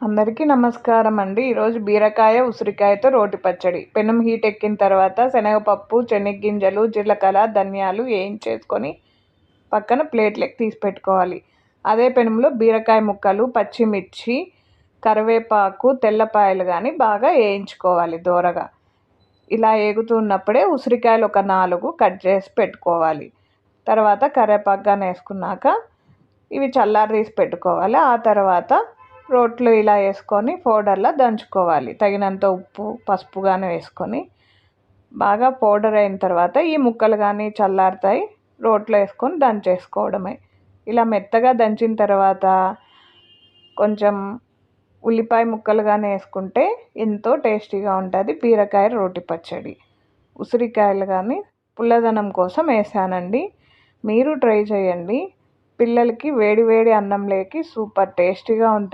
అందరికీ నమస్కారం అండి. ఈరోజు బీరకాయ, ఉసిరికాయతో రోటి పచ్చడి. పెనం హీట్ ఎక్కిన తర్వాత శనగపప్పు, చెనిగ్గింజలు, జీలకర్ర, ధనియాలు వేయించేసుకొని పక్కన ప్లేట్లోకి తీసి పెట్టుకోవాలి. అదే పెనంలో బీరకాయ ముక్కలు, పచ్చిమిర్చి, కరివేపాకు, తెల్లపాయలు కానీ బాగా వేయించుకోవాలి దోరగా. ఇలా ఏగుతున్నప్పుడే ఉసిరికాయలు ఒక 4 కట్ చేసి పెట్టుకోవాలి. తర్వాత కరివేపాకు కానీ వేసుకున్నాక ఇవి చల్లారదీసి పెట్టుకోవాలి. ఆ తర్వాత రోట్లో ఇలా వేసుకొని పౌడర్లా దంచుకోవాలి. తగినంత ఉప్పు, పసుపు కానీ వేసుకొని బాగా పౌడర్ అయిన తర్వాత ఈ ముక్కలు కానీ చల్లారుతాయి. రోట్లో వేసుకొని దంచేసుకోవడమే. ఇలా మెత్తగా దంచిన తర్వాత కొంచెం ఉల్లిపాయ ముక్కలు కానీ వేసుకుంటే ఎంతో టేస్టీగా ఉంటుంది బీరకాయ రోటి పచ్చడి. ఉసిరికాయలు కానీ పుల్లదనం కోసం వేసానండి. మీరు ట్రై చేయండి. పిల్లలకి వేడి వేడి అన్నంలోకి సూపర్ టేస్టీగా ఉంటుంది.